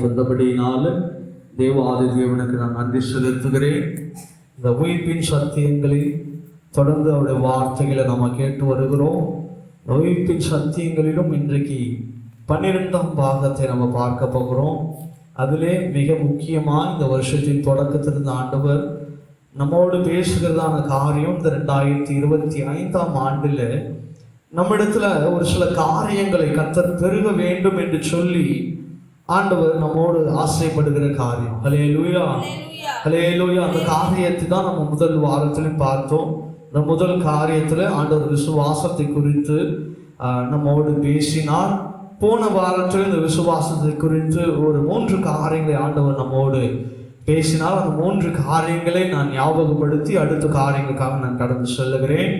தந்தபடியினால தேவாதி தேவனுக்கு நான் நன்றி செலுத்துகிறேன். இந்த உயிர்ப்பின் சத்தியங்களில் தொடர்ந்து அவருடைய வார்த்தைகளை நம்ம கேட்டு வருகிறோம். உயிர்ப்பின் சத்தியங்களிலும் இன்றைக்கு 12ஆம் பாகத்தை நம்ம பார்க்க போகிறோம். அதிலே மிக முக்கியமாக இந்த வருஷத்தின் தொடக்கத்திலிருந்து ஆண்டவர் நம்மோடு பேசுகிறதான காரியம் இந்த 2025ஆம் ஆண்டில் நம்மிடத்துல ஒரு சில காரியங்களை கர்த்தர் பெருக வேண்டும் என்று சொல்லி ஆண்டவர் நம்மோடு ஆசைப்படுகிற காரியம். ஹல்லேலூயா, ஹல்லேலூயா. அந்த காரியத்தை தான் நம்ம முதல் வாரத்திலும் பார்த்தோம். இந்த முதல் காரியத்தில் ஆண்டவர் விசுவாசத்தை குறித்து நம்மோடு பேசினார். போன வாரத்தில் இந்த விசுவாசத்தை குறித்து ஒரு 3 காரியங்களை ஆண்டவர் நம்மோடு பேசினால் அந்த 3 காரியங்களை நான் ஞாபகப்படுத்தி அடுத்த காரியங்களுக்காக நான் கடந்து செல்லுகிறேன்.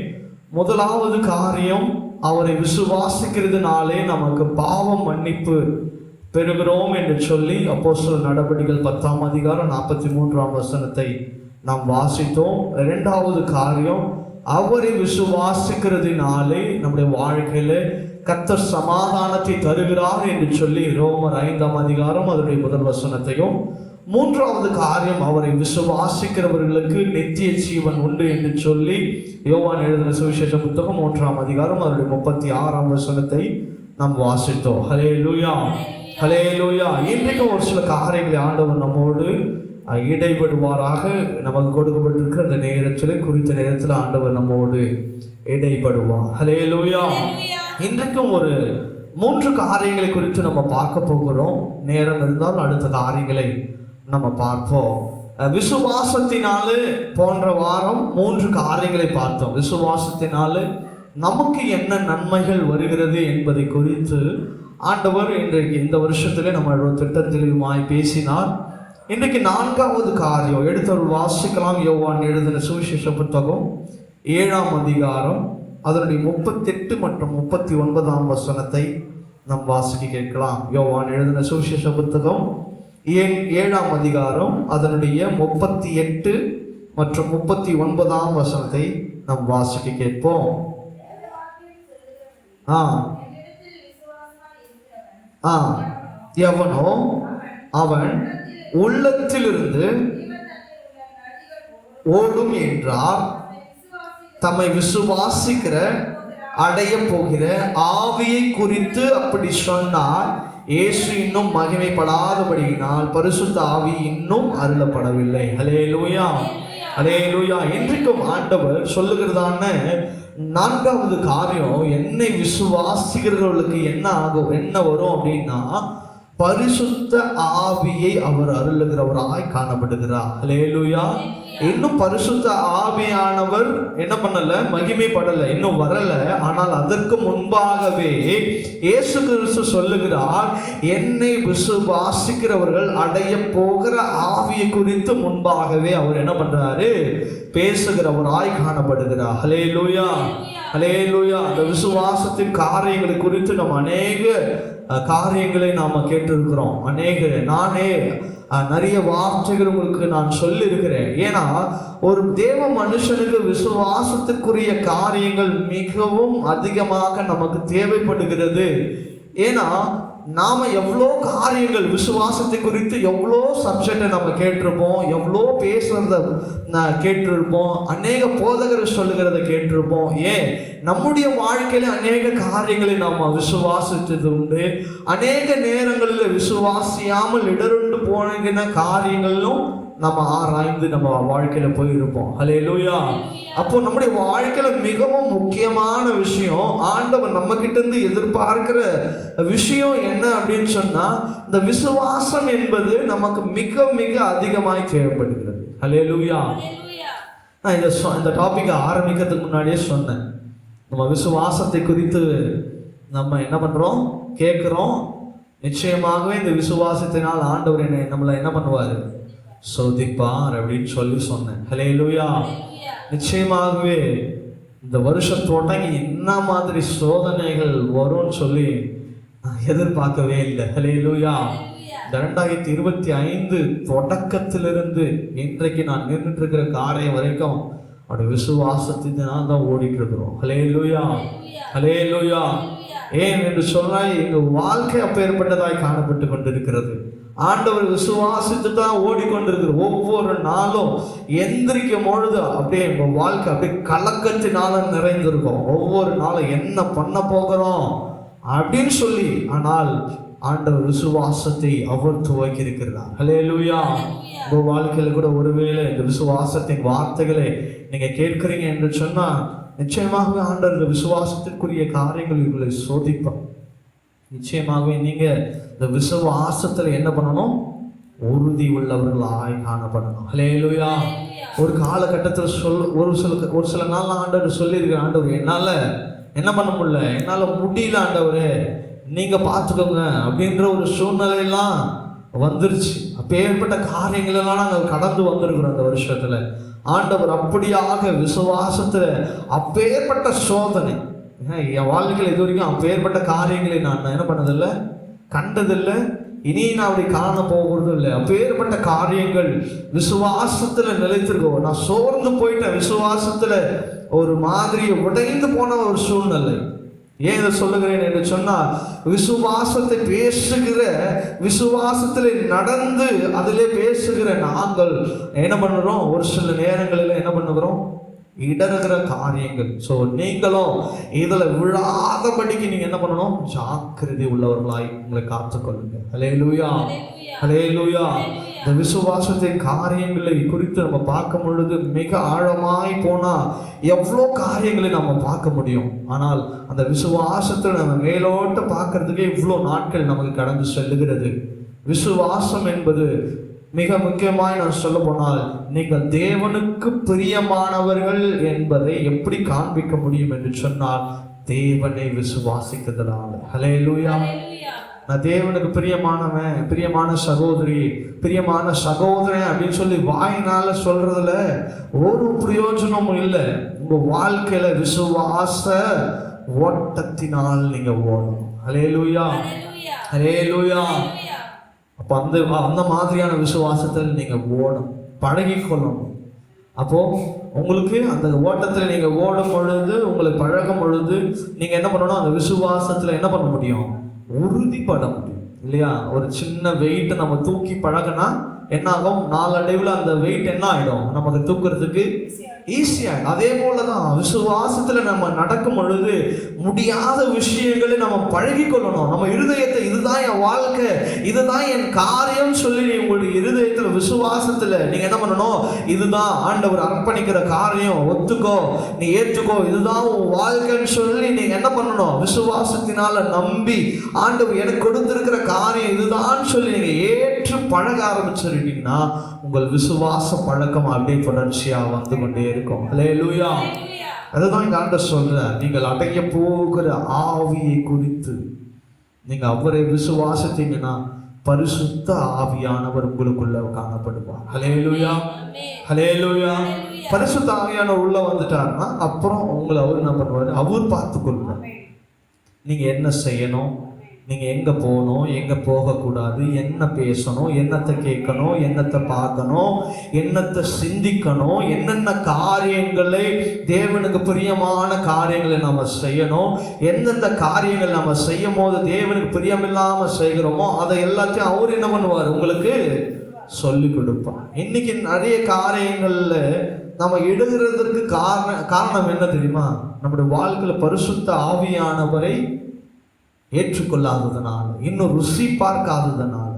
முதலாவது காரியம், அவரை விசுவாசிக்கிறதுனாலே நமக்கு பாவம் மன்னிப்பு பெறுகிறோம் என்று சொல்லி அப்போஸ்தலர் நடபடிகள் 10ஆம் அதிகாரம் 43ஆம் வசனத்தை நாம் வாசித்தோம். 2வது காரியம், அவரை விசுவாசிக்கிறதுனாலே நம்முடைய வாழ்க்கையில கர்த்தர் சமாதானத்தை தருகிறார் என்று சொல்லி ரோமர் 5ஆம் அதிகாரம் அதனுடைய முதல் வசனத்தையும், 3வது காரியம், அவரை விசுவாசிக்கிறவர்களுக்கு நித்திய ஜீவன் உண்டு என்று சொல்லி யோவான் எழுதின சுவிசேஷ புத்தகம் 1ஆம் அதிகாரம் அதனுடைய 36ஆம் வசனத்தை நாம் வாசித்தோம். ஹல்லேலூயா, ஹல்லேலூயா. இன்றைக்கும் ஒரு சில காரியங்களை ஆண்டவர் நம்மோடு இடைப்படுவாராக. நமக்கு கொடுக்கப்பட்டிருக்கிற அந்த நேரத்தில் குறித்த நேரத்தில் ஆண்டவர் நம்மோடு இடைப்படுவார். ஹல்லேலூயா. இன்றைக்கும் ஒரு 3 காரியங்களை குறித்து நம்ம பார்க்க போகிறோம். நேரம் இருந்தால் அடுத்த காரியங்களை நம்ம பார்ப்போம். விசுவாசத்தினாலே போன்ற வாரம் 3 காரியங்களை பார்த்தோம். விசுவாசத்தினாலே நமக்கு என்ன நன்மைகள் வருகிறது என்பதை குறித்து ஆண்டவர் இன்றைக்கு இந்த வருஷத்திலே நம்ம திட்டத்திலுமாய் பேசினார். இன்றைக்கு 4வது காரியம் எடுத்தவர்கள் வாசிக்கலாம். யோவான் எழுதின சுவிசேஷ புத்தகம் 7ஆம் அதிகாரம் அதனுடைய 38 மற்றும் 39ஆம் வசனத்தை நாம் வாசிக்க கேட்கலாம். யோவான் எழுதின சுவிசேஷ புத்தகம் 7ஆம் அதிகாரம் அதனுடைய 38 மற்றும் 39ஆம் வசனத்தை நாம் வாசிக்க கேட்போம். எவனோ அவன் உள்ளத்திலிருந்து ஓடும் என்றார். தம்மை விசுவாசிக்கிற அடைய போகிற ஆவியை குறித்து அப்படி சொன்னார். இயேசு இன்னும் மகிமைப்படாதபடியினால் பரிசுத்த ஆவி இன்னும் அருளப்படவில்லை. ஹல்லேலூயா, ஹல்லேலூயா. இன்றைக்கும் ஆண்டவர் சொல்லுகிறதான 4வது காரியம், என்னை விசுவாசிக்கிறவர்களுக்கு என்ன ஆகும், என்ன வரும் அப்படின்னா பரிசுத்த ஆவியை அவர் அருளுகிறவராய் காணப்படுகிறார். ஹல்லேலூயா. இன்னும் பரிசுத்த ஆவியானவர் என்ன பண்ணல, மகிமைப்படலை, இன்னும் வரல. ஆனால் அதற்கு முன்பாகவே இயேசு கிறிஸ்து சொல்லுகிறார், என்னை விசுவாசிக்கிறவர்கள் அடைய போகிற ஆவியை குறித்து முன்பாகவே அவர் என்ன பண்றாரு, பேசுகிறவராய் காணப்படுகிறார். ஹல்லேலூயா, ஹல்லேலூயா. அந்த விசுவாசத்தின் காரியங்களை குறித்து நம்ம அநேக காரியங்களை நாம கேட்டிருக்கிறோம். நானே நிறைய வார்த்தைகள் உங்களுக்கு நான் சொல்லியிருக்கிறேன். ஏன்னா ஒரு தேவ மனுஷனுக்கு விசுவாசத்துக்குரிய காரியங்கள் மிகவும் அதிகமாக நமக்கு தேவைப்படுகிறது. ஏன்னா நாம எவ்வளோ காரியங்கள் விசுவாசத்தை குறித்து எவ்வளோ சப்ஜெக்டை நம்ம கேட்டிருப்போம், எவ்வளோ பேசுறத கேட்டிருப்போம், அநேக போதகர் சொல்லுகிறத கேட்டிருப்போம். ஏன் நம்முடைய வாழ்க்கையில அநேக காரியங்களை நாம் விசுவாசித்தது உண்டு. அநேக நேரங்களில் விசுவாசியாமல் இடருண்டு போன காரியங்களும் நம்ம ஆராய்ந்து நம்ம வாழ்க்கையில போயிருப்போம். ஹல்லேலூயா. அப்போ நம்முடைய வாழ்க்கையில மிகவும் முக்கியமான விஷயம், ஆண்டவர் நம்ம கிட்ட இருந்து எதிர்பார்க்கிற விஷயம் என்ன அப்படின்னு சொன்னா, இந்த விசுவாசம் என்பது நமக்கு மிக மிக அதிகமாய் தேவைப்படுகிறது. ஹல்லேலூயா. நான் இந்த டாபிக் ஆரம்பிக்கிறதுக்கு முன்னாடியே சொன்னேன், நம்ம விசுவாசத்தை குறித்து நம்ம என்ன பண்றோம், கேட்கிறோம். நிச்சயமாகவே இந்த விசுவாசத்தினால் ஆண்டவர் நம்மளை என்ன பண்ணுவாரு, சோதிப்பார் அப்படின்னு சொல்லி சொன்னேன். ஹல்லேலூயா. நிச்சயமாகவே இந்த வருஷம் தொடங்கி என்ன மாதிரி சோதனைகள் வரும்னு சொல்லி நான் எதிர்பார்க்கவே இல்லை. ஹல்லேலூயா. இந்த 2025 தொடக்கத்திலிருந்து இன்றைக்கு நான் நின்றுட்டு இருக்கிற காரியம் வரைக்கும் அவருடைய விசுவாசத்தினால் தான் ஓடிட்டு இருக்கிறோம். ஹல்லேலூயா, ஹல்லேலூயா. ஏன் என்று சொன்னால் எங்கள் வாழ்க்கை அப்பேற்பட்டதாய் காணப்பட்டு கொண்டிருக்கிறது. ஆண்டவர் விசுவாசித்து தான் ஓடிக்கொண்டிருக்கிற ஒவ்வொரு நாளும் எந்திரிக்கும் பொழுது அப்படியே உங்க வாழ்க்கை அப்படியே கலக்கத்தினால நிறைந்திருக்கும். ஒவ்வொரு நாளும் என்ன பண்ண போகிறோம் அப்படின்னு சொல்லி, ஆனால் ஆண்டவர் விசுவாசத்தை அவர் துவக்கி இருக்கிறார். ஹல்லேலூயா. உங்க வாழ்க்கையில கூட ஒருவேளை இந்த விசுவாசத்தின் வார்த்தைகளை நீங்க கேட்கிறீங்க என்று சொன்னா, நிச்சயமாகவே ஆண்டவர் இந்த விசுவாசத்திற்குரிய காரியங்கள் உங்களை சோதிப்பார். நிச்சயமாகவே நீங்க இந்த விசுவாசத்துல என்ன பண்ணணும்? உறுதி உள்ளவர்களாய் காணப்படணும். ஹல்லேலூயா. ஒரு காலகட்டத்தில் ஒரு சில நாள் ஆண்டவர் சொல்லியிருக்கிற, ஆண்டவர் என்னால என்ன பண்ண முடியல, என்னால முடியல ஆண்டவரே, நீங்க பார்த்துக்கோங்க அப்படின்ற ஒரு சூழ்நிலையெல்லாம் வந்துருச்சு. அப்பேற்பட்ட காரியங்கள் எல்லாம் நாங்கள் கடந்து வந்திருக்கிறோம் அந்த வருஷத்துல. ஆண்டவர் அப்படியாக விசுவாசத்துல அப்பேற்பட்ட சோதனை என் வாழ்க்கையில் இது வரைக்கும் அப்பேற்பட்ட காரியங்களை நான் என்ன பண்ணதில்லை, கண்டதில்லை, இனி நான் அப்படி காண போகிறதும் இல்லை. அப்பேற்பட்ட காரியங்கள் விசுவாசத்துல நிலைத்திருக்கோம். நான் சோர்ந்து போயிட்டேன், விசுவாசத்துல ஒரு மாதிரி உடைந்து போன ஒரு சூழ்நிலை. ஏன் இதை சொல்லுகிறேன் என்று சொன்னால், விசுவாசத்தை பேசுகிற, விசுவாசத்தில் நடந்து அதிலே பேசுகிற நாங்கள் என்ன பண்ணுறோம்? ஒரு சில நேரங்களில் என்ன பண்ணுகிறோம்? இடறுகிற காரியங்கள். ஸோ நீங்களும் இதில் விழாதபடிக்கு நீங்கள் என்ன பண்ணணும்? ஜாக்கிரதை உள்ளவர்களாய் உங்களை காத்துக்கொள்ளுங்க. ஹல்லேலூயா, ஹல்லேலூயா. இந்த விசுவாசத்தின் காரியங்களை குறித்து நம்ம பார்க்கும் பொழுது மிக ஆழமாய் போனால் எவ்வளோ காரியங்களை நம்ம பார்க்க முடியும். ஆனால் அந்த விசுவாசத்தை நம்ம மேலோட்ட பார்க்கறதுக்கே இவ்வளோ நாட்கள் நமக்கு கடந்து செல்லுகிறது. விசுவாசம் என்பது மிக முக்கியமாய் நான் சொல்ல போனால், நீங்கள் தேவனுக்கு பிரியமானவர்கள் என்பதை எப்படி காண்பிக்க முடியும் என்று சொன்னால், தேவனை விசுவாசிக்கிறதுனால. ஹல்லேலூயா. நான் தேவனுக்கு பிரியமானவன், பிரியமான சகோதரி, பிரியமான சகோதரன் அப்படின்னு சொல்லி வாயினால சொல்றதுல ஒரு பிரயோஜனமும் இல்லை. உங்க வாழ்க்கையில விசுவாச ஓட்டத்தினால் நீங்க ஓடணும். ஹல்லேலூயா, ஹல்லேலூயா. அப்போ அந்த மாதிரியான விசுவாசத்தில் நீங்க ஓடணும், பழகிக்கொள்ளணும். அப்போ உங்களுக்கு அந்த ஓட்டத்தில் நீங்க ஓடும் பொழுது, உங்களை பழகும் பொழுது நீங்க என்ன பண்ணணும்? அந்த விசுவாசத்துல என்ன பண்ண முடியும்? உறுதிப்பட முடியும் இல்லையா? ஒரு சின்ன வெயிட் நம்ம தூக்கி பழகினா என்ன ஆகும்? நாளடைவில் அந்த வெயிட் என்ன ஆயிடும்? நமக்கு தூக்குறதுக்கு ஈஸியாயிடும். அதே போலதான் விசுவாசத்துல நம்ம நடக்கும் பொழுது முடியாத விஷயங்களை நம்ம பழகி கொள்ளணும். நம்ம இருதயத்தை, இதுதான் என் வாழ்க்கை, இதுதான் என் காரியம் சொல்லி உங்களுடைய இருதயத்துல விசுவாசத்துல நீங்க என்ன பண்ணணும்? இதுதான் ஆண்டவர் அர்ப்பணிக்கிற காரியம், ஒத்துக்கோ, நீ ஏற்றுக்கோ, இதுதான் உன் வாழ்க்கைன்னு சொல்லி நீங்க என்ன பண்ணணும்? விசுவாசத்தினால நம்பி ஆண்டவர் எனக்கு கொடுத்திருக்கிற காரியம் இதுதான் சொல்லி நீங்க ஏற்று பழக ஆரம்பிச்சிருக்கீங்கன்னா உங்கள் விசுவாச பழக்கம் அப்படியே தொடர்ச்சியா வந்து கொண்டே இருக்கும். ஹல்லேலூயா. அதுதான் இங்க ஆண்டவர் சொல்றார், நீங்கள் அடைய போகிற ஆவியை குறித்து நீங்க அவரை விசுவாசித்தீங்கன்னா பரிசுத்த ஆவியானவர் உங்களுக்குள்ள காணப்படுவார். ஹல்லேலூயா, ஹல்லேலூயா. பரிசுத்த ஆவியானவர் உள்ள வந்துட்டாருன்னா அப்புறம் உங்களை அவர் என்ன பண்ணுவாரு? அவர் பார்த்துக்கொள்வார். நீங்க என்ன செய்யணும், நீங்க எங்க போகணும், எங்க போகக்கூடாது, என்ன பேசணும், என்னத்தை கேட்கணும், என்னத்தை பார்க்கணும், என்னத்தை சிந்திக்கணும், என்னென்ன காரியங்களை தேவனுக்கு பிரியமான காரியங்களை நம்ம செய்யணும், எந்தெந்த காரியங்கள் நம்ம செய்யும் போது தேவனுக்கு பிரியமில்லாம செய்கிறோமோ அதை எல்லாத்தையும் அவர் என்ன பண்ணுவார்? உங்களுக்கு சொல்லி கொடுப்பார். இன்னைக்கு நிறைய காரியங்கள்ல நம்ம எடுகிறதுக்கு காரணம் என்ன தெரியுமா? நம்முடைய வாழ்க்கையில பரிசுத்த ஆவியானவரை ஏற்றுக்கொள்ளாததுனால, இன்னும் ருசி பார்க்காததுனால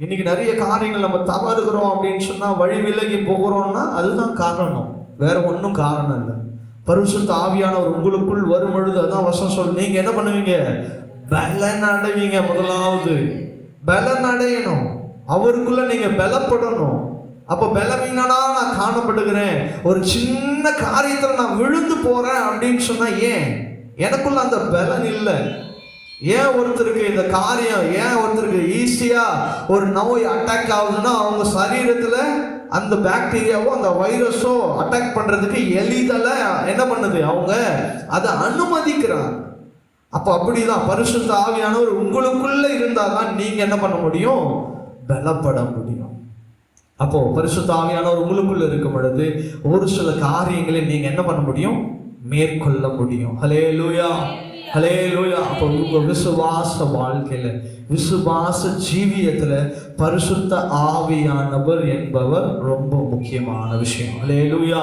இன்னைக்கு நிறைய காரியங்கள் நம்ம தவறுகிறோம் அப்படின்னு சொன்னா, வழி விலகி போகிறோம்னா அதுதான் காரணம், வேற ஒன்றும் காரணம் இல்லை. பரிசுத்த ஆவியானவர் உங்களுக்குள் வரும் பொழுது அதான் வசனம் சொல், நீங்க என்ன பண்ணுவீங்க? பலன் அடைவீங்க. முதலாவது பலன் அடையணும், அவருக்குள்ள நீங்க பலப்படணும். அப்ப பலவீனனா நான் காணப்படுகிறேன், ஒரு சின்ன காரியத்துல நான் விழுந்து போறேன் அப்படின்னு சொன்னா, ஏன் எனக்குள்ள அந்த பலன் இல்லை? ஏன் ஒருத்தருக்கு இந்த காரியம், ஏன் ஒருத்தருக்கு ஈஸியா ஒரு நோய் அட்டாக் ஆகுதுன்னா, அவங்க சரீரத்துல அந்த பாக்டீரியாவோ அந்த வைரஸோ அட்டாக் பண்றதுக்கு எளிதல என்ன பண்ணுது? அவங்க அதை அனுமதிக்கிறாங்க. அப்ப அப்படிதான் பரிசுத்த ஆவியானவர் உங்களுக்குள்ள இருந்தாதான் நீங்க என்ன பண்ண முடியும்? பலப்பட முடியும். அப்போ பரிசுத்த ஆவியானவர் உங்களுக்குள்ள இருக்கும் பொழுது ஒரு சில காரியங்களை நீங்க என்ன பண்ண முடியும்? மேற்கொள்ள முடியும். ஹல்லேலூயா, ஹல்லேலூயா. அப்போ உங்க விசுவாச வாழ்க்கையில, விசுவாச ஜீவியத்துல பரிசுத்த ஆவியானவர் என்பவர் ரொம்ப முக்கியமான விஷயம். ஹல்லேலூயா.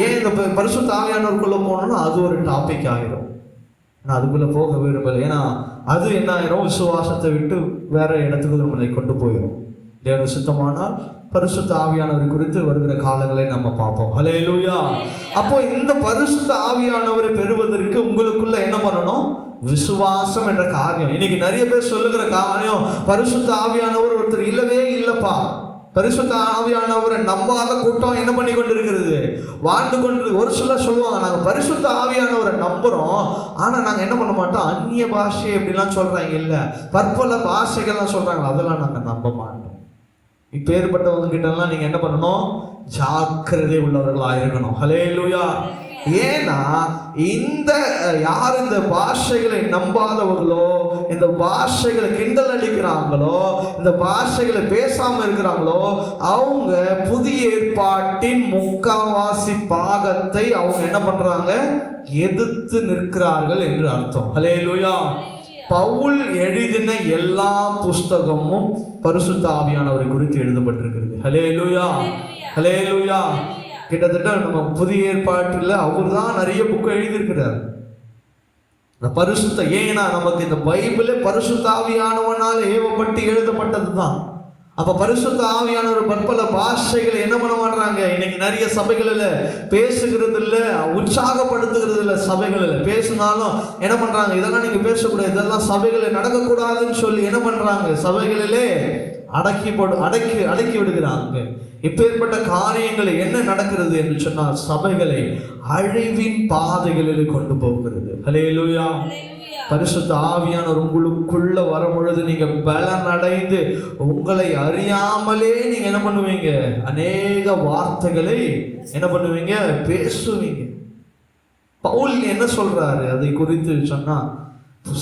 ஏன் இந்த பரிசுத்த ஆவியானவருக்குள்ள போனோம்னா அது ஒரு டாபிக் ஆயிரும். நான் அதுக்குள்ள போக விரும்பல. ஏன்னா அது என்ன ஆயிரும், விசுவாசத்தை விட்டு வேற இடத்துக்கு நம்மளை கொண்டு போயிடும். தேவ சுத்தமானால் பரிசுத்த ஆவியானவர் குறித்து வருகிற காலங்களை நம்ம பார்ப்போம். ஹல்லேலூயா. அப்போ இந்த பரிசுத்த ஆவியானவரை பெறுவதற்கு உங்களுக்குள்ள என்ன பண்ணணும்? விசுவாசம் என்ற காரியம். இன்னைக்கு நிறைய பேர் சொல்லுகிற காரியம், பரிசுத்த ஆவியானவர் ஒருத்தர் இல்லவே இல்லப்பா. பரிசுத்த ஆவியானவரை நம்பாத கூட்டம் என்ன பண்ணி கொண்டு இருக்கிறது? வாழ்ந்து கொண்டு. ஒரு சிலர் சொல்லுவாங்க, நாங்க பரிசுத்த ஆவியானவரை நம்புறோம், ஆனா நாங்க என்ன பண்ண மாட்டோம், அந்நிய பாஷை அப்படிலாம் சொல்றாங்க, இல்ல பற்பல பாஷைகள்லாம் சொல்றாங்க, அதெல்லாம் நாங்க நம்ப மாட்டோம். இப்பேற்பட்டவங்க கிட்ட எல்லாம் நீங்க என்ன பண்ணணும்? ஜாக்கிரதை உள்ளவர்களா இருக்கணும். ஹல்லேலூயா. ஏன்னா இந்த யார் இந்த பாஷைகளை நம்பாதவர்களோ, இந்த பாஷைகளை கிண்டல் அடிக்கிறாங்களோ, இந்த பாஷைகளை பேசாம இருக்கிறாங்களோ, அவங்க புதிய ஏற்பாட்டின் முக்காவாசி பாகத்தை அவங்க என்ன பண்றாங்க? எதிர்த்து நிற்கிறார்கள் என்று அர்த்தம். ஹல்லேலூயா. பவுல் எழுதின எல்லா புஸ்தகமும் பரிசுத்த ஆவியானவரை குறித்து எழுதப்பட்டிருக்கிறது. ஹல்லேலூயா. ஹல்லேலூயா. கிட்டத்தட்ட நம்ம புதிய ஏற்பாட்டில் அவர் தான் நிறைய புக்கு எழுதியிருக்கிறார். இந்த பரிசுத்த, ஏன்னா நமக்கு இந்த பைபிளே பரிசுத்த ஆவியானவனால ஏவப்பட்டு எழுதப்பட்டது தான். அப்ப பரிசுத்த ஆவியானவர் பற்பல பாஷைகளை என்ன பண்ண மாட்டாங்க? இன்னைக்கு நிறைய சபைகளில் பேசுகிறது இல்லை, உற்சாகப்படுத்துகிறது இல்லை. சபைகளில் பேசினாலும் என்ன பண்றாங்க? இதெல்லாம் நீங்க பேசக்கூடாது, இதெல்லாம் சபைகளில் நடக்கக்கூடாதுன்னு சொல்லி என்ன பண்றாங்க? சபைகளிலே அடக்கி விடுகிறாங்க. இப்பேற்பட்ட காரியங்களை என்ன நடக்கிறது என்று சொன்னால், சபைகளை அழிவின் பாதைகளில் கொண்டு போகிறது. ஹல்லேலூயா. பரிசுத்த ஆவியானவர் உங்களுக்குள்ள வரும் பொழுது நீங்க பலன் அடைந்து உங்களை அறியாமலே நீங்க என்ன பண்ணுவீங்க? அநேக வார்த்தைகளை என்ன பண்ணுவீங்க? பேசுவீங்க. பவுல் என்ன சொல்றாரு அதை குறித்து சொன்னா,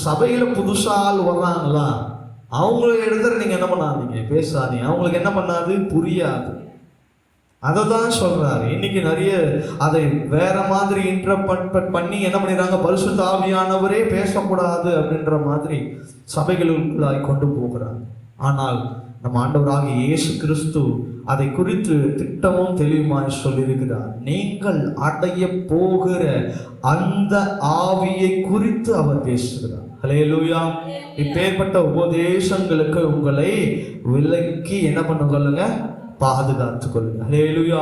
சபையில புதுசால் வர்றாங்களா, அவங்கள இடத்துல நீங்க என்ன பண்ணாதீங்க, பேசாதீங்க. அவங்களுக்கு என்ன பண்ணாது? புரியாது. அதை தான் சொல்றாரு. இன்னைக்கு நிறைய அதை வேற மாதிரி இன்டர்பிரட் பண்ணி என்ன பண்ணிடுறாங்க? பரிசுத்த ஆவியானவரே பேசக்கூடாது அப்படின்ற மாதிரி சபைகளுக்குள்ளாய் கொண்டு போகிறாங்க. ஆனால் நம்ம ஆண்டவராகிய இயேசு கிறிஸ்து அதை குறித்து திட்டமும் தெளிவுமாய் சொல்லியிருக்கிறார். நீங்கள் அடைய போகிற அந்த ஆவியை குறித்து அவர் பேசுகிறார். ஹல்லேலூயா. இப்பேற்பட்ட உபதேசங்களுக்கு உங்களை விலக்கி என்ன பண்ணுங்க? பாதுகாத்துக் கொள்ளுங்க. ஹல்லேலூயா.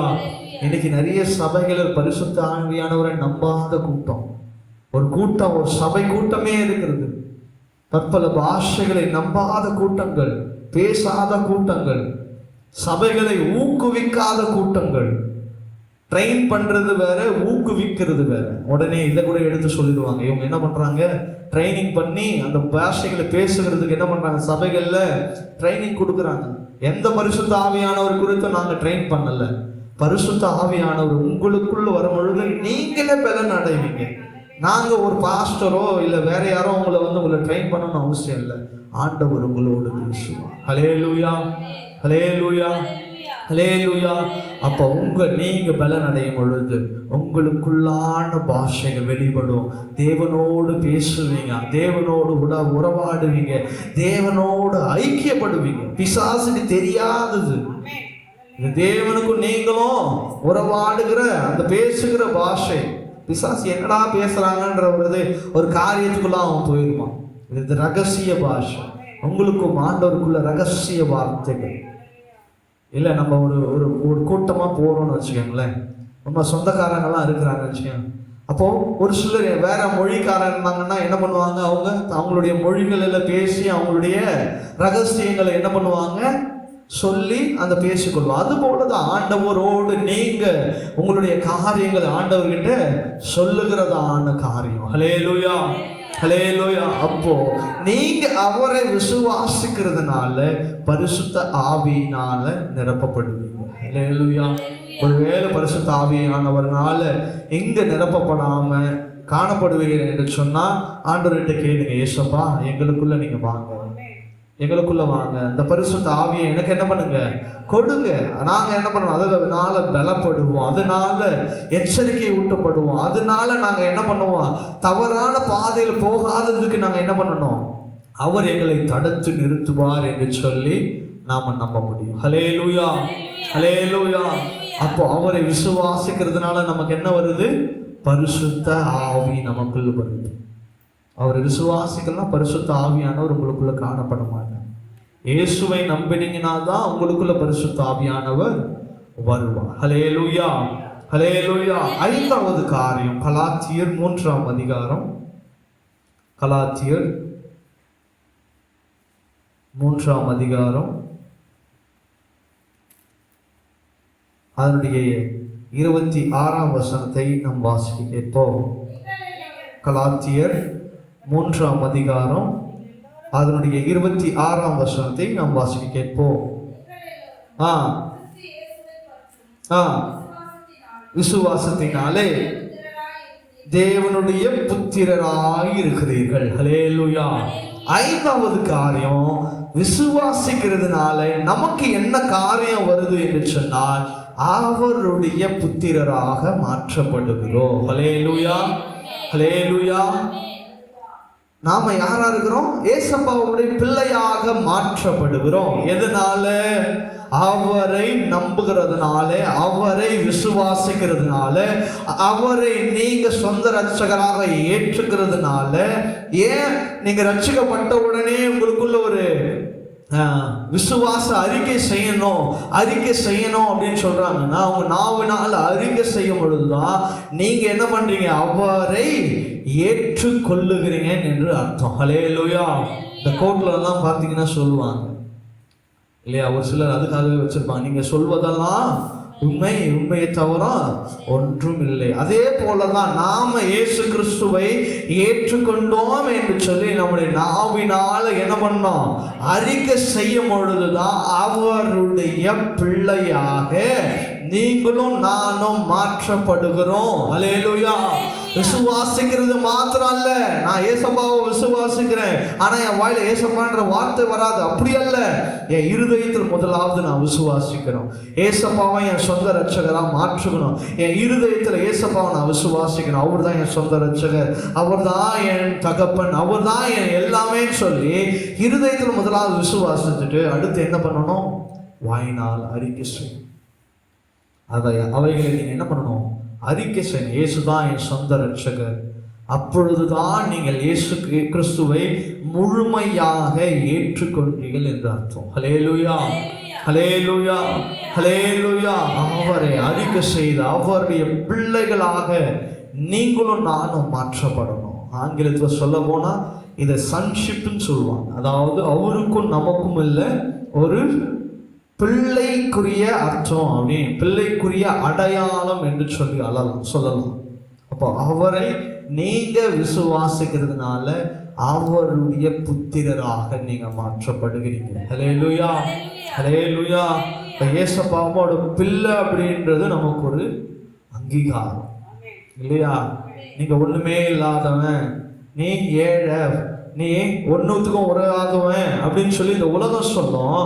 இன்னைக்கு நிறைய சபைகளில் பரிசுத்த ஆவியானவரை நம்பாத கூட்டம், ஒரு சபை கூட்டமே இருக்கிறது. பற்பல பாஷைகளை நம்பாத கூட்டங்கள், பேசாத கூட்டங்கள், சபைகளை ஊக்குவிக்காத கூட்டங்கள். ட்ரெயின் பண்றது வேற, ஊக்குவிக்கிறது வேற. உடனே இதை கூட எடுத்து சொல்லிடுவாங்க. இவங்க என்ன பண்றாங்க? ட்ரைனிங் பண்ணி அந்த பாஷைகளை பேசுகிறதுக்கு என்ன பண்றாங்க? சபைகள்ல ட்ரைனிங் கொடுக்குறாங்க. எந்த பரிசுத்த ஆவியானவர் குறித்து நாங்க ட்ரெயின் பண்ணல. பரிசுத்த ஆவியானவர் உங்களுக்குள்ள வரும் பொழுது நீங்களே பலன் அடைவீங்க. நாங்க ஒரு பாஸ்டரோ இல்ல வேற யாரோ உங்களை ட்ரெயின் பண்ணணும்னு அவசியம் இல்லை. ஆண்டவர் உங்களோடு பேசுவார். ஹல்லேலூயா. ஹல்லேலூயா. ஹல்லேலூயா. அப்போ நீங்க பலன் அடையும் பொழுது உங்களுக்குள்ளான பாஷைகள் வெளிப்படும். தேவனோடு பேசுவீங்க, தேவனோடு உறவாடுவீங்க, தேவனோடு ஐக்கியப்படுவீங்க. பிசாசுக்கு தெரியாதது இது. தேவனுக்கும் நீங்களும் உறவாடுகிற அந்த பேசுகிற பாஷை. பிசாசு என்னடா பேசுறாங்கன்ற ஒரு காரியத்துக்குள்ள அவன் போயிருவான். இது ரகசிய பாஷை. உங்களுக்கும் ஆண்டவருக்குள்ள ரகசிய வார்த்தைகள். இல்லை நம்ம ஒரு கூட்டமாக போகிறோம்னு வச்சுக்கோங்களேன், நம்ம சொந்தக்காரங்கெல்லாம் இருக்கிறாங்கன்னு வச்சுக்கோங்க. அப்போது ஒரு சிலர் வேற மொழிக்காரன் இருந்தாங்கன்னா என்ன பண்ணுவாங்க? அவங்களுடைய மொழிகளில் பேசி அவங்களுடைய ரகசியங்களை என்ன பண்ணுவாங்க? சொல்லி அந்த பேசிக்கொள்வோம். அது போலதான் ஆண்டவரோடு நீங்க உங்களுடைய காரியங்களை ஆண்டவர்கிட்ட சொல்லுகிறதான காரியம். ஹல்லேலூயா. ஹல்லேலூயா. அப்போ நீங்க அவரை விசுவாசிக்கிறதுனால பரிசுத்த ஆவியினால நிரப்பப்படுவீங்க. ஹல்லேலூயா. ஒருவேளை பரிசுத்த ஆவியானவர்னால எங்க நிரப்பப்படாம காணப்படுவீங்க என்று சொன்னா ஆண்டவர்கிட்ட கேளுங்க, ஏசப்பா எங்களுக்குள்ள நீங்க வாங்க, எங்களுக்குள்ள வாங்க, இந்த பரிசுத்த ஆவியை எனக்கு என்ன பண்ணுங்க, கொடுங்க. நாங்க என்ன பண்ணுவோம், அதனால பலப்படுவோம், அதனால எச்சரிக்கை ஊட்டப்படுவோம், அதனால நாங்க என்ன பண்ணுவோம், தவறான பாதையில் போகாததுக்கு நாங்க என்ன பண்ணணும், அவர் எங்களை தடுத்து நிறுத்துவார் என்று சொல்லி நாம நம்ப முடியும். ஹல்லேலூயா, ஹல்லேலூயா. அப்போ அவரை விசுவாசிக்கிறதுனால நமக்கு என்ன வருது, பரிசுத்த ஆவி நமக்குள்ள வருது. அவரை விசுவாசிக்கலாம், பரிசுத்த ஆவியானவர் உங்களுக்குள்ள காணப்பட மாட்டார். இயேசுவை நம்பினீங்கன்னா தான் உங்களுக்குள்ள பரிசுத்த ஆவியானவர் வருவார். ஹல்லேலூயா, ஹல்லேலூயா. 5வது காரியம், கலாத்தியர் 3ஆம் அதிகாரம், கலாத்தியர் 3ஆம் அதிகாரம் அதனுடைய 26ஆம் வசனத்தை நாம் வாசிக்க கேட்போம். கலாத்தியர் 3ஆம் அதிகாரம் அதனுடைய 26ஆம் வசனத்தை நாம் வாசிக்க கேட்போம். விசுவாசத்தினாலே தேவனுடைய புத்திரராய் இருக்கிறீர்கள். ஹல்லேலூயா. 5வது காரியம், விசுவாசிக்கிறதுனால நமக்கு என்ன காரியம் வருது என்று சொன்னால், அவருடைய புத்திரராக மாற்றப்படுகிறோம். ஹல்லேலூயா, ஹல்லேலூயா. நாம யாரா இருக்கிறோம், ஏசப்பாவுடைய பிள்ளையாக மாற்றப்படுகிறோம். எதனால? அவரை நம்புகிறதுனால, அவரை விசுவாசிக்கிறதுனால, அவரை நீங்க சொந்த ரட்சகராக ஏற்றுக்கிறதுனால. ஏன் நீங்க ரட்சிக்கப்பட்ட உடனே உங்களுக்குள்ள ஒரு விசுவாச அறிக்கை செய்யணும் அப்படின்னு சொல்றாங்கன்னா, அவங்க நாவினால் அறிக்கை செய்யும் பொழுதுதான் நீங்க என்ன பண்றீங்க, அவரை ஏற்றுக்கொள்ளுகிறீங்க என்று அர்த்தம். ஹல்லேலூயா. இந்த கோர்ட்ல எல்லாம் பார்த்தீங்கன்னா சொல்லுவாங்க இல்லையா, ஒரு சிலர் அதுக்காகவே வச்சிருப்பாங்க, நீங்க சொல்வதெல்லாம் உண்மையை தவிர ஒன்றும் இல்லை. அதே போலதான் நாம இயேசு கிறிஸ்துவை ஏற்றுக்கொண்டோம் என்று சொல்லி நம்முடைய நாவினால என்ன பண்ணோம், அறிக்கை செய்யும் பொழுதுதான் அவருடைய பிள்ளையாக நீங்களும் நானும் மாற்றப்படுகிறோம். ஹல்லேலூயா. விசுவாசிக்கிறது மாத்திரம் அல்ல, நான் ஏசப்பாவை விசுவாசிக்கிறேன், ஆனா என் வாயில ஏசப்பான்ற வார்த்தை வராது, அப்படி அல்ல. என் இருதயத்தில் முதலாவது நான் விசுவாசிக்கிறோம், ஏசப்பாவை என் சொந்த ரட்சகரா மாற்றுக்கணும். என் இருதயத்தில் ஏசப்பாவை நான் விசுவாசிக்கணும், அவர் தான் என் சொந்த ரட்சகர், அவர் தான் என் தகப்பன், அவர் தான் என் எல்லாமே சொல்லி இருதயத்தில் முதலாவது விசுவாசிச்சுட்டு அடுத்து என்ன பண்ணணும், வாயினால் அறிக்கை செய்யணும். அவைகளை நீங்க என்ன பண்ணணும், அறிக்கை செய்யணும். இயேசுதான் என் சொந்த ரட்சகர். அப்பொழுதுதான் நீங்கள் இயேசு கிறிஸ்துவை முழுமையாக ஏற்றுக்கொண்டீர்கள் என்று அர்த்தம். ஹல்லேலூயா, ஹல்லேலூயா, ஹல்லேலூயா. அவரை அறிக்கை செய்து அவருடைய பிள்ளைகளாக நீங்களும் நானும் மாற்றப்படணும். ஆங்கிலத்தில் சொல்ல போனா இதை சன்ஷிப்னு சொல்லுவாங்க. அதாவது அவருக்கும் நமக்கும் இல்லை, ஒரு பிள்ளைக்குரிய அர்த்தம் அப்படின்னு, பிள்ளைக்குரிய அடையாளம் என்று சொல்லி சொல்லலாம். அப்போ அவரை நீங்க விசுவாசிக்கிறதுனால அவருடைய புத்திரராக நீங்க மாற்றப்படுகிறீங்க. ஹல்லேலூயா, ஹல்லேலூயா. ஏசப்பாவோட பிள்ளை அப்படின்றது நமக்கு ஒரு அங்கீகாரம் இல்லையா. நீங்க ஒண்ணுமே இல்லாதவன், நீ ஏழை, நீ ஒன்றுத்துக்கும் உரையாகுவன் அப்படின்னு சொல்லி இந்த உலகம் சொல்லும்.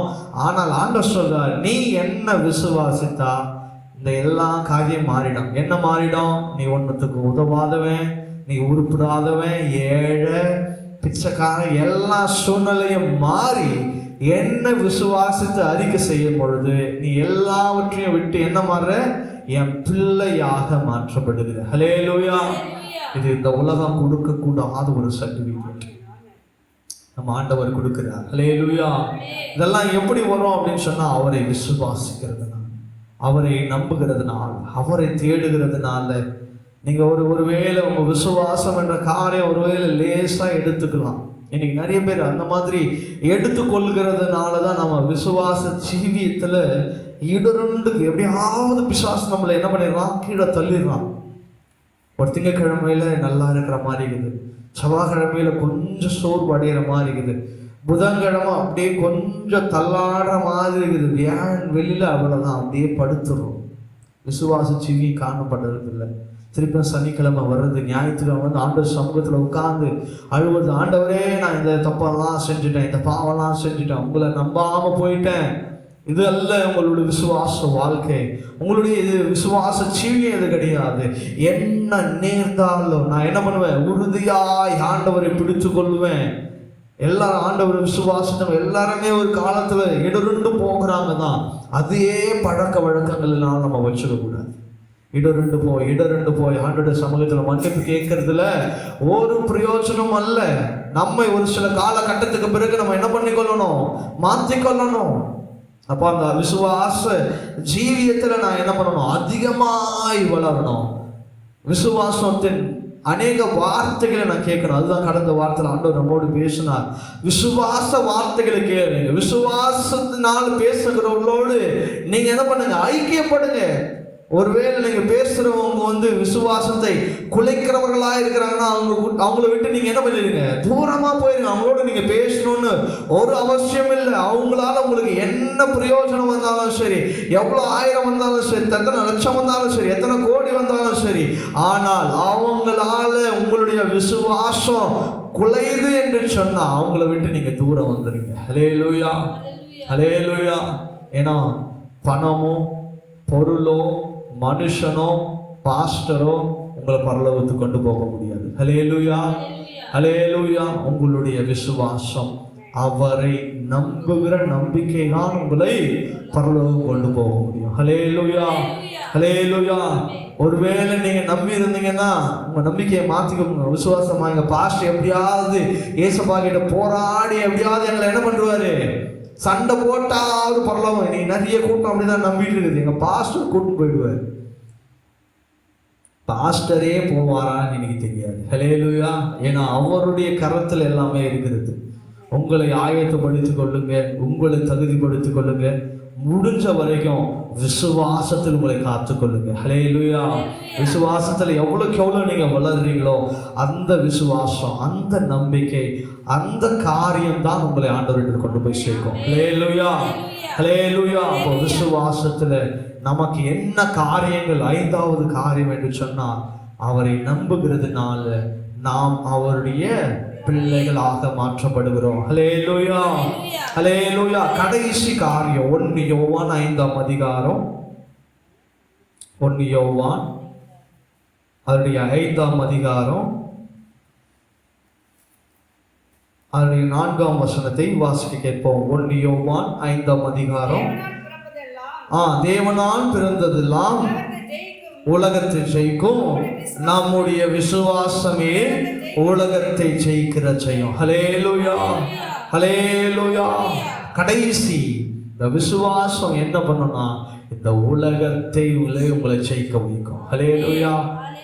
ஆனால் ஆண்டவர் சொல்றார், நீ என்ன விசுவாசித்தா இந்த எல்லா காரியம் மாறிடும். என்ன மாறிடும்? நீ ஒன்றுத்துக்கு உதவாதவன், நீ உருப்படாதவன், ஏழை, பிச்சைக்காரன், எல்லா சூழ்நிலையும் மாறி என்ன விசுவாசித்து அறிக்கை செய்யும் பொழுது நீ எல்லாவற்றையும் விட்டு என்ன மாறுற, என் பிள்ளையாக மாற்றப்படுகிற. ஹல்லேலூயா. இது இந்த உலகம் கொடுக்கக்கூடாத ஒரு சர்டிபிகேட் நம்ம ஆண்டவர் கொடுக்கிறார். ஹல்லேலூயா. இதெல்லாம் எப்படி வரும் அப்படின்னு சொன்னா, அவரை விசுவாசிக்கிறதுனால, அவரை நம்புகிறதுனால, அவரை தேடுகிறதுனால. நீங்க ஒருவேளை உங்க விசுவாசம் என்ற காரியம் ஒருவேளை லேசா எடுத்துக்கலாம். இன்னைக்கு நிறைய பேர் அந்த மாதிரி எடுத்துக்கொள்கிறதுனாலதான் நம்ம விசுவாச ஜீவியத்துல இடருண்டு எப்படியாவது பிசாசு நம்மளை என்ன பண்ணிடலாம், கீழே தள்ளிடலாம். ஒரு திங்கக்கிழமையில நல்லா இருக்கிற மாதிரி இருக்குது, செவ்வாய்க்கிழமையில கொஞ்சம் சோர்வு அடைகிற மாதிரி இருக்குது, புதன்கிழமை அப்படியே கொஞ்சம் தள்ளாடுற மாதிரி இருக்குது, வியாழன் வெளியில அவ்வளவுதான் அப்படியே படுத்துடும். விசுவாச ஜீவி காணப்படுறது இல்லை. திருப்பி சனிக்கிழமை வர்றது, ஞாயிற்றுக்கிழமை வந்து ஆண்டவர் சமூகத்தில் உட்கார்ந்து அழுவது, ஆண்டவரே நான் இந்த தப்பெல்லாம் செஞ்சுட்டேன், இந்த பாவெல்லாம் செஞ்சுட்டேன், உங்களை நம்பாம போயிட்டேன். இது அல்ல உங்களுடைய விசுவாச வாழ்க்கை, உங்களுடைய இது விசுவாச ஜீவியம் இது கிடையாது. என்ன நேர்ந்தாலும் நான் என்ன பண்ணுவேன், உறுதியாய் ஆண்டவரை பிடிச்சு கொள்வேன். எல்லாரும் ஆண்டவர் விசுவாசம் எல்லாருமே ஒரு காலத்துல இடருண்டு போகிறாங்க தான். அதே பழக்க வழக்கங்கள்லாம் நம்ம வச்சுக்க கூடாது. இடருண்டு போய் ஆண்டோட சமூகத்துல மன்னிப்பு கேட்கறதுல ஒரு பிரயோஜனம் அல்ல. நம்மை ஒரு சில காலகட்டத்துக்கு பிறகு நம்ம என்ன பண்ணிக்கொள்ளணும், மாற்றிக்கொள்ளணும். அப்போ அந்த விசுவாச ஜீவியத்துல நான் என்ன பண்ணணும், அதிகமாய் வளரணும். விசுவாசத்தின் அநேக வார்த்தைகளை நான் கேட்கணும். அதுதான் கடந்த வார்த்தையில் ஆண்டவர் நம்மோடு பேசினார். விசுவாச வார்த்தைகளை கேளுங்க. விசுவாசத்தினால் பேசுகிறவங்களோடு நீங்க என்ன பண்ணுங்க, ஐக்கியப்படுங்க. ஒருவேளை நீங்க பேசுறவங்க வந்து விசுவாசத்தை குலைக்கிறவர்களா இருக்கிறாங்கன்னா அவங்கள விட்டு நீங்க என்ன பண்ணிடுங்க, தூரமா போயிருங்க. அவங்களோட நீங்க பேசணும்னு ஒரு அவசியம் இல்லை. அவங்களால உங்களுக்கு என்ன பிரயோஜனம் வந்தாலும் சரி, எவ்வளவு ஆயிரம் வந்தாலும் சரி, எத்தனை லட்சம் வந்தாலும் சரி, எத்தனை கோடி வந்தாலும் சரி, ஆனால் அவங்களால உங்களுடைய விசுவாசம் குலையுது என்று சொன்னா அவங்கள விட்டு நீங்க தூரம் வந்துடுங்க. ஹல்லேலூயா, ஹல்லேலூயா. ஏன்னா பணமோ பொருளோ மனுஷனோ பாஸ்டரோ உங்களை பரலோகத்துக்கு கொண்டு போக முடியாது. ஹல்லேலூயா, ஹல்லேலூயா. உங்களுடைய விசுவாசம், அவரை நம்புகிற நம்பிக்கை தான் உங்களை பரலோகம் கொண்டு போக முடியும். ஹல்லேலூயா, ஹல்லேலூயா. ஒருவேளை நீங்க நம்பி இருந்தீங்கன்னா உங்க நம்பிக்கையை மாத்திக்கோங்க. விசுவாசமா எங்க பாஸ்டர் எப்படியாவது ஏசப்பா கிட்ட போராடி எப்படியாவது எங்களை என்ன பண்றாரு, சண்டை போட்டாவது பரவாயில்ல. நீ நிறைய கூட்டம் அப்படிதான் நம்பிட்டு இருக்குது, எங்க பாஸ்டர் கூட்டு போயிடுவார். பாஸ்டரே போவாரான்னு எனக்கு தெரியாது. ஹல்லேலூயா. ஏன்னா அவருடைய கரத்தில் எல்லாமே இருக்கிறது. உங்களை ஆயத்தப்படுத்திக் கொள்ளுங்க, உங்களை தகுதிப்படுத்திக் கொள்ளுங்க. முடிஞ்ச வரைக்கும் விசுவாசத்தில் உங்களை காத்துக்கொள்ளுங்க. ஹல்லேலூயா. விசுவாசத்துல எவ்வளவு நீங்க வளர்றீங்களோ அந்த விசுவாசம், அந்த நம்பிக்கை, அந்த காரியம் தான் உங்களை ஆண்டவரிடம் கொண்டு போய் சேர்க்கும். ஹல்லேலூயா, ஹல்லேலூயா. அப்போ விசுவாசத்துல நமக்கு என்ன காரியங்கள், ஐந்தாவது காரியம் என்று சொன்னால் அவரை நம்புகிறதுனால நாம் அவருடைய பிள்ளைகளாக மாற்றப்படுகிறோம். ஹல்லேலூயா, ஹல்லேலூயா. கடைசி காரியம் 1 யோவான் 5ஆம் அதிகாரம், 1 யோவான் அதனுடைய 5ஆம் அதிகாரம் அதனுடைய 4ஆம் வசனத்தை வாசிக்க கேட்போம். 1 யோவான் 5ஆம் அதிகாரம். தேவனால் பிறந்ததெல்லாம் உலகத்தை ஜெயிக்கும், நம்முடைய விசுவாசமே உலகத்தை ஜெயிக்கிற ஜெயம். ஹல்லேலூயா, ஹல்லேலூயா. கடைசி இந்த விசுவாசம் என்ன பண்ணும்னா இந்த உலகத்தை உங்களை ஜெயிக்க வைக்கும். ஹல்லேலூயா.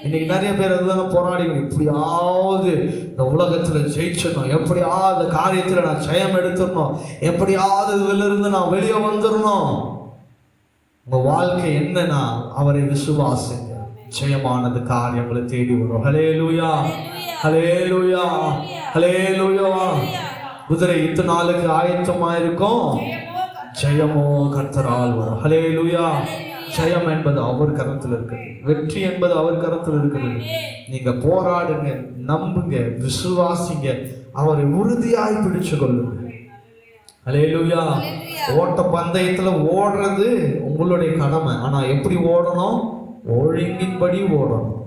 இன்னைக்கு நிறைய பேர் அதுதான் போராடி, எப்படியாவது இந்த உலகத்துல ஜெயிச்சிடணும், எப்படியாவது காரியத்துல நான் ஜெயம் எடுத்துடணும், எப்படியாவது இதுல இருந்து நான் வெளியே வந்துடணும். உங்க வாழ்க்கை என்னன்னா அவரை விசுவாசிங்க, ஜெயமானது காரியங்களை தேடி வரும். ஹல்லேலூயா, ஹல்லேலூயா, ஹல்லேலூயா. குதிரை இத்தனை நாளுக்கு ஆயத்தமா இருக்கும், ஜெயமோ கர்த்தரால் வரும். ஹல்லேலூயா. ஜெயம் என்பது அவர் கரத்தில் இருக்குது, வெற்றி என்பது அவர் கரத்தில் இருக்கிறது. நீங்க போராடுங்க, நம்புங்க, விசுவாசிங்க, அவரை உறுதியாய் பிடிச்சு கொள்ளுங்க. ஹல்லேலூயா. ஓட்ட பந்தயத்துல ஓடுறது உங்களுடைய கடமை. ஆனா எப்படி ஓடணும், ஒழுங்கின்படி ஓடணும்.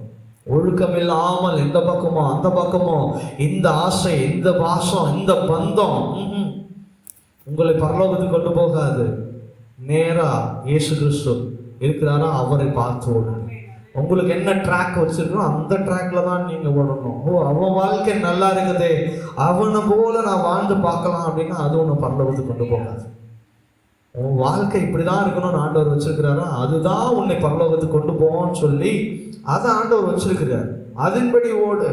ஒழுக்கம் இல்லாமல் இந்த பக்கமோ அந்த பக்கமோ, இந்த ஆசை, இந்த பாசம், இந்த பந்தம் உங்களை பரலோகத்துக்கு கொண்டு போகாது. நேரா இயேசு கிறிஸ்து இருக்கிறாரா அவரை பார்த்து ஓடுங்க. உங்களுக்கு என்ன ட்ராக் வச்சிருக்கணும் அந்த ட்ராக்ல தான் நீங்க ஓடணும். அவன் வாழ்க்கை நல்லா இருக்குதே, அவனை போல நான் வாழ்ந்து பார்க்கலாம் அப்படின்னா அது ஒன்று பரலோகத்துக்கு கொண்டு போகாது. உன் வாழ்க்கை இப்படிதான் இருக்கணும்னு ஆண்டவர் வச்சிருக்கிறாரா, அதுதான் உன்னை பரலோகத்துக்கு கொண்டு போவோன்னு சொல்லி அதை ஆண்டவர் வச்சிருக்கிறார். அதன்படி ஓடு.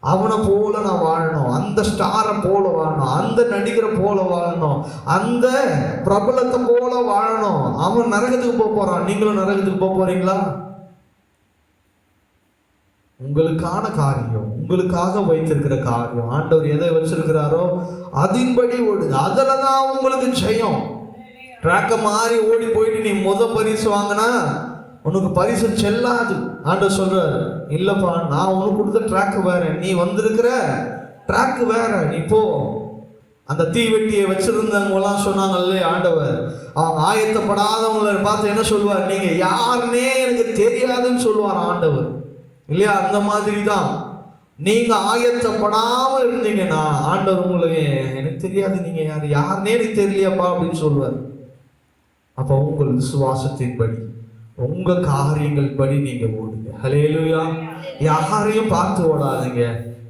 அவனை போல நான் வாழணும், அந்த ஸ்டாரை போல வாழணும், அந்த நடிகரை போல வாழணும், அந்த பிரபலத்தை போல வாழணும். அவன் நரகத்துக்கு போறான், நீங்களும் நரகத்துக்கு போறீங்களா? உங்களுக்கான காரியம், உங்களுக்காக வைத்திருக்கிற காரியம், ஆண்டவர் எதை வச்சிருக்கிறாரோ அதன்படி ஓடுங்க. அதுலதான் உங்களுக்கு ஜெயம். ட்ராக்க மாறி ஓடி போயிட்டு நீ பரிசு வாங்கினா உனக்கு பரிசு செல்லாது. ஆண்டவர் சொல்றாரு, இல்லப்பா நான் உனக்கு கொடுத்த ட்ராக் வேற, நீ வந்திருக்கிற ட்ராக் வேற, நீ போ. அந்த தீவெட்டியை வச்சிருந்தவங்க எல்லாம் சொன்னாங்கல்ல, ஆண்டவர் அவங்க ஆயத்தப்படாதவங்களை பார்த்து என்ன சொல்லுவார், நீங்க யாருன்னே எனக்கு தெரியாதுன்னு சொல்லுவார் ஆண்டவர் இல்லையா? அந்த மாதிரி தான் நீங்க ஆயத்தப்படாம இருந்தீங்கன்னா ஆண்டவர் உங்களுக்கு எனக்கு தெரியாது, நீங்க யாருன்னே எனக்கு தெரியலையாப்பா அப்படின்னு சொல்லுவார். அப்போ உங்கள் விசுவாசத்தின்படி உங்க காரியங்கள் படி நீங்க ஓடுங்க. ஹல்லேலூயா. யாரையும் பார்த்து ஓடாதீங்க.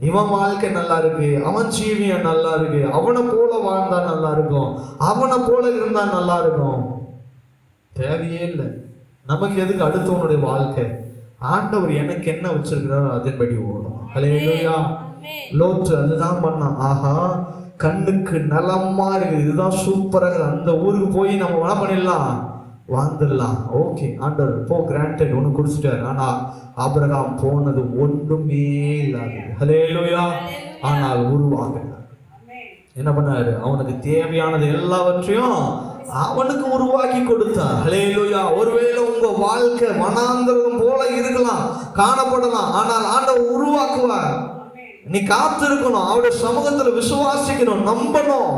இவன் வாழ்க்கை நல்லா இருக்கு, அவன் ஜீவியம் நல்லா இருக்கு, அவனை போல வாழ்ந்தா நல்லா இருக்கும், அவனை போல இருந்தா நல்லா இருக்கும். தேவையே இல்லை. நமக்கு எதுக்கு அடுத்தவனுடைய வாழ்க்கை? ஆண்டவர் எனக்கு என்ன வச்சிருக்கிறாரோ அதன்படி ஓடும். ஹல்லேலூயா. லோத்து அதுதான் பண்ணான். ஆஹா, கண்ணுக்கு நலமா இருக்குது, இதுதான் சூப்பராக, அந்த ஊருக்கு போய் நம்ம என்ன பண்ணிடலாம், வாழ்ந்துடலாம். ஓகே ஆண்டவர் போ, கிராண்டட் ஒன்று குடிச்சிட்டாரு. ஆனா ஆபிரகாம் போனது ஒன்றுமே இல்லாது. ஹல்லேலூயா. ஆனால் உருவாக்கினார். என்ன பண்ணாரு? அவனுக்கு தேவையானது எல்லாவற்றையும் அவனுக்கு உருவாக்கி கொடுத்தார். ஹல்லேலூயா. ஒருவேளை உங்க வாழ்க்கை வனாந்தரம் போல இருக்கலாம், காணப்படலாம், ஆனால் ஆண்டவர் உருவாக்குவார். நீ காத்திருக்கணும், அவருடைய சமூகத்துல விசுவாசிக்கணும், நம்பணும்.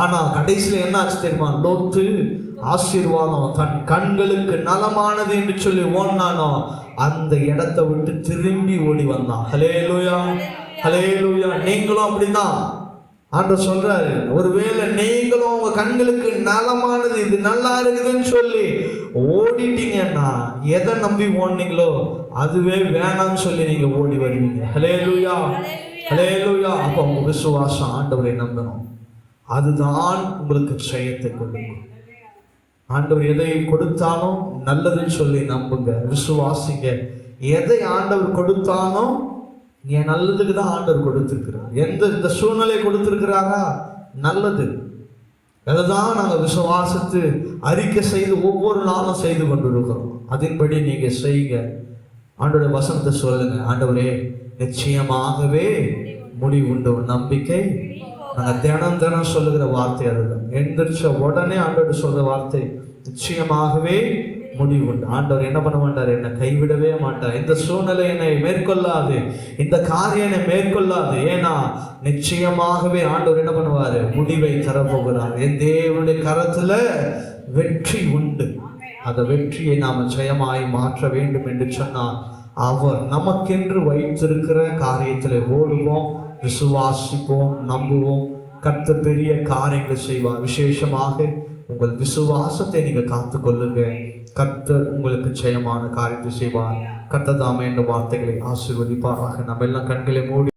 ஆனா கடைசியில என்ன ஆச்சு தெரியுமா? லோத்து ஆசீர்வாதம் தன் கண்களுக்கு நலமானது என்று சொல்லி ஓடினானோ அந்த இடத்தை விட்டு திரும்பி ஓடி வந்தான். ஹல்லேலூயா. ஹல்லேலூயா. நீங்களும் அப்படிதான். ஆண்டவர் சொல்றாரு, ஒருவேளை நீங்களும் உங்க கண்களுக்கு நலமானது, இது நல்லா இருக்குதுன்னு சொல்லி ஓடிட்டீங்கன்னா, எதை நம்பி ஓடினீங்களோ அதுவே வேணாம்னு சொல்லி நீங்க ஓடி வருவீங்க. ஹல்லேலூயா. ஹல்லேலூயா. அப்ப உங்க விசுவாசம் ஆண்டவரை நம்பணும். அதுதான் உங்களுக்கு ஜெயத்தை கொடுக்கும். ஆண்டவர் எதை கொடுத்தாலும் நல்லதுன்னு சொல்லி நம்புங்க, விசுவாசிங்க. எதை ஆண்டவர் கொடுத்தாலும் என் நல்லதுக்கு தான் ஆண்டவர் கொடுத்திருக்கிறார். இந்த சூழ்நிலை கொடுத்திருக்கிறாரா, நல்லது. அதுதான் நாங்கள் விசுவாசத்து அறிக்கை செய்து ஒவ்வொரு நாளும் செய்து கொண்டிருக்கிறோம். அதன்படி நீங்க செய்யுங்க. ஆண்டவருடைய வசனத்தை சொல்லுங்க, ஆண்டவரே நிச்சயமாகவே முடிவு உண்டு. நம்பிக்கை நாங்கள் தினம் தினம் சொல்லுகிற வார்த்தை அதுதான். எந்திரிச்ச உடனே ஆண்டவர் சொல்ற வார்த்தை, நிச்சயமாகவே முடிவு உண்டு. ஆண்டவர் என்ன பண்ண மாட்டார், என்னை கைவிடவே மாட்டார். இந்த சூழ்நிலை என்னை மேற்கொள்ளாது, இந்த காரியம் என்னை மேற்கொள்ளாது. ஏன்னா நிச்சயமாகவே ஆண்டவர் என்ன பண்ணுவாரு, முடிவை தரப்போகிறார். என் தேவனுடைய கரத்துல வெற்றி உண்டு. அந்த வெற்றியை நாம ஜெயமாய் மாற்ற வேண்டும் என்று சொன்னால் அவர் நமக்கென்று வைத்திருக்கிற காரியத்தில் ஓடுவோம், விசுவாசிப்போம், நம்புவோம். கர்த்தர் பெரிய காரியங்களை செய்வார். விசேஷமாக உங்கள் விசுவாசத்தை நீங்க காத்துக்கொள்ளுங்க. கர்த்தர் உங்களுக்கு ஜெயமான காரியத்தை செய்வார். கர்த்தர் தாமே இந்த வார்த்தைகளை ஆசீர்வதிப்பாராக. நம்ம எல்லாம் கண்களை மூடி